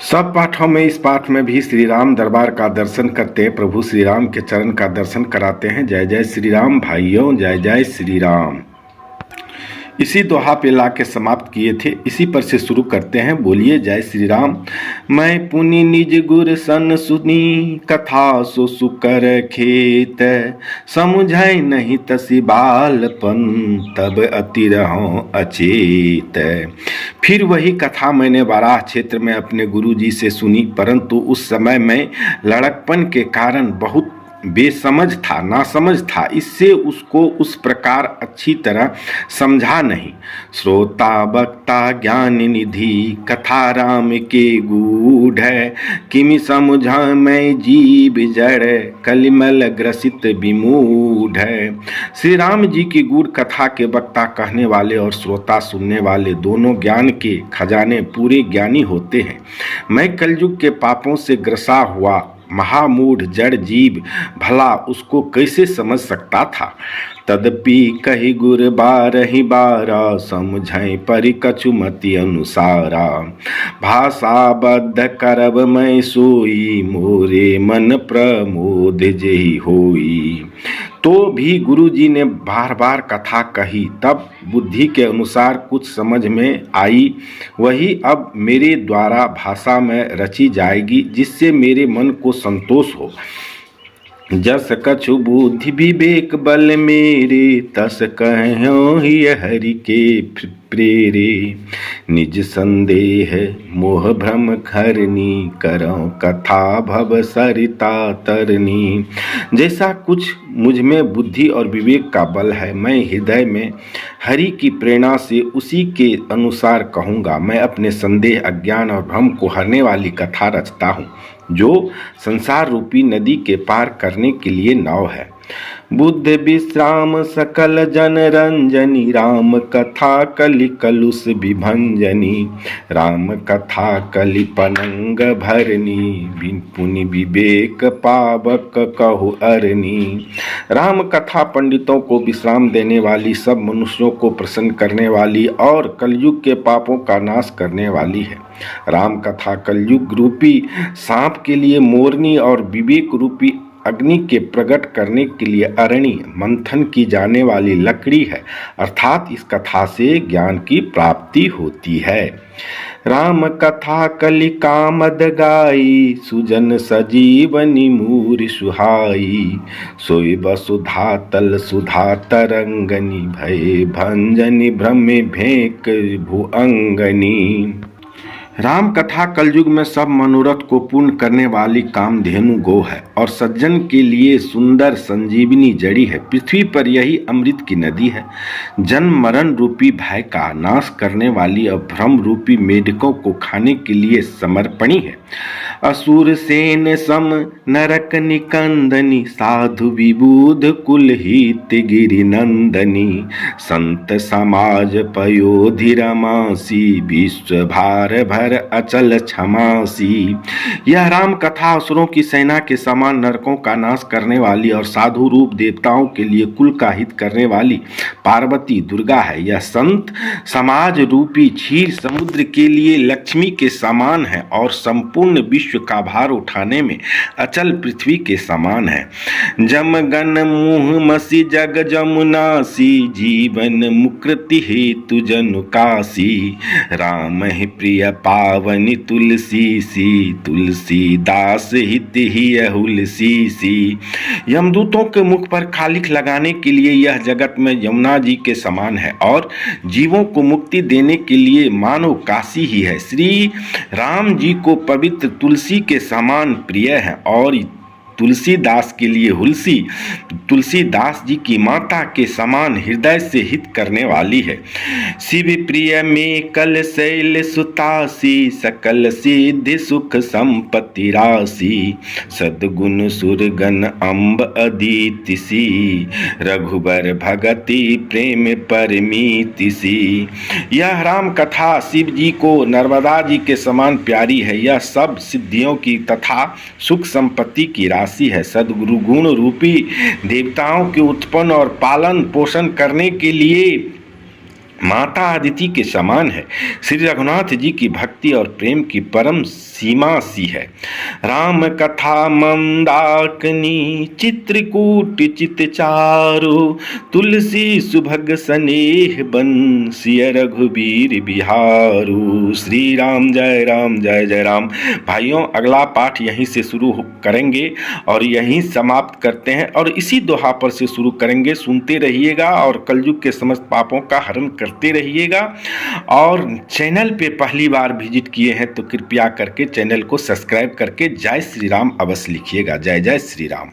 सब पाठों में इस पाठ में भी श्री राम दरबार का दर्शन करते प्रभु श्री राम के चरण का दर्शन कराते हैं। जय जय श्री राम भाइयों, जय जय श्री राम। इसी दोहा पे ला के समाप्त किए थे, इसी पर से शुरू करते हैं। बोलिए जय श्री राम। मैं पुनि निज गुर सन सुनी, कथा सो सुकर खेत, समुझै नहीं तसी बालपन, तब अति रहो अचेत। फिर वही कथा मैंने बाराह क्षेत्र में अपने गुरुजी से सुनी, परंतु उस समय मैं लड़कपन के कारण बहुत बेसमझ था, नासमझ था, इससे उसको उस प्रकार अच्छी तरह समझा नहीं। श्रोता वक्ता ज्ञान निधि, कथा राम के गूढ़, किमि समझा मैं जीव जड़, कलिमल ग्रसित विमूढ़। श्री राम जी की गूढ़ कथा के वक्ता कहने वाले और श्रोता सुनने वाले दोनों ज्ञान के खजाने पूरे ज्ञानी होते हैं। मैं कलयुग के पापों से ग्रसा हुआ महामूढ़ जड़ जीव भला उसको कैसे समझ सकता था। तदपि कही गुर बारहि बारा, समझै परि कछु मति अनुसारा। भाषा बद्ध करब मैं सोई, मोरे मन प्रमोद जेहि होई। तो भी गुरु जी ने बार बार कथा कही, तब बुद्धि के अनुसार कुछ समझ में आई, वही अब मेरे द्वारा भाषा में रची जाएगी, जिससे मेरे मन को संतोष हो। जस कछु बुद्धि विवेक बल मेरे, तस कहो ही हरि के प्रेरे। निज संदेह मोह भ्रम खरनी, करो कथा भव सरिता तरनी। जैसा कुछ मुझ में बुद्धि और विवेक का बल है, मैं हृदय में हरि की प्रेरणा से उसी के अनुसार कहूँगा। मैं अपने संदेह, अज्ञान और भ्रम को हरने वाली कथा रचता हूँ, जो संसार रूपी नदी के पार करने के लिए नाव है। बुद्ध विश्राम सकल जन रंजनी, राम कथा कलि कलुष विभंजनी। राम कथा कलि पनंग भरनी, पुनि विवेक पावक कहु अरनी। राम कथा पंडितों को विश्राम देने वाली, सब मनुष्यों को प्रसन्न करने वाली और कलयुग के पापों का नाश करने वाली है। राम कथा कलयुग रूपी सांप के लिए मोरनी और विवेक रूपी अग्नि के प्रकट करने के लिए अरणी मंथन की जाने वाली लकड़ी है, अर्थात इस कथा से ज्ञान की प्राप्ति होती है। राम कथा कलि कामद गाई, सुजन सजीवनी मूरि सुहाई। सोई वसुधा तल सुधा तरंगनी, भय भंजनी भ्रमे भेक भुअंगनी। राम कथा कलयुग में सब मनोरथ को पूर्ण करने वाली कामधेनु गो है और सज्जन के लिए सुंदर संजीवनी जड़ी है। पृथ्वी पर यही अमृत की नदी है। जन्म मरण रूपी भय का नाश करने वाली और भ्रम रूपी मेढकों को खाने के लिए समर्पणी है। असुर सेन सम नरक निकंदनी, साधु विबुध कुल हित गिरि नंदनी। संत समाज पयोधि रमासी, विश्व भार भर अचल क्षमासी। यह राम कथा असुरों की सेना के समान नरकों का नाश करने वाली और साधु रूप देवताओं के लिए कुल का हित करने वाली पार्वती दुर्गा है। यह संत समाज रूपी क्षीर समुद्र के लिए लक्ष्मी के समान है और संपूर्ण विश्व का भार उठाने में अचल पृथ्वी के समान है। जमगन मुह मसी जग जमुनासी, जीवन मुक्ति हेतु जनु कासी। राम ही प्रिय पावनी तुलसी सी, तुलसी दास हित ही हुलसी सी। यमदूतों के मुख पर खालिख लगाने के लिए यह जगत में यमुना जी के समान है और जीवों को मुक्ति देने के लिए मानव काशी ही है। श्री राम जी को पवित्र तुलसी के समान प्रिय है और तुलसीदास के लिए हुलसी तुलसीदास जी की माता के समान हृदय से हित करने वाली है। शिव प्रिय में कल शैल सुतासी, सकल सिद्धि सुख संपत्ति राशि। सद्गुण सुरगन अम्ब अदिति सी, रघुबर भगति प्रेम परमीति सी। यह राम कथा शिव जी को नर्मदा जी के समान प्यारी है। यह सब सिद्धियों की तथा सुख संपत्ति की राशि है। सद्गुरु गुण रूपी देवताओं के उत्पन्न और पालन पोषण करने के लिए माता अदिति के समान है। श्री रघुनाथ जी की भक्ति और प्रेम की परम सीमा सी है। राम कथा मंदाकिनी चित्रकूट चित चारु, तुलसी सुभग स्नेह बंसिय रघुबीर बिहारू। श्री राम जय राम जय जय राम। भाइयों, अगला पाठ यहीं से शुरू करेंगे और यहीं समाप्त करते हैं और इसी दोहा पर से शुरू करेंगे। सुनते रहिएगा और कलयुग के समस्त पापों का हरण करते रहिएगा। और चैनल पे पहली बार विजिट किए हैं तो कृपया करके चैनल को सब्सक्राइब करके जय श्री राम अवश्य लिखिएगा। जय जय श्री राम।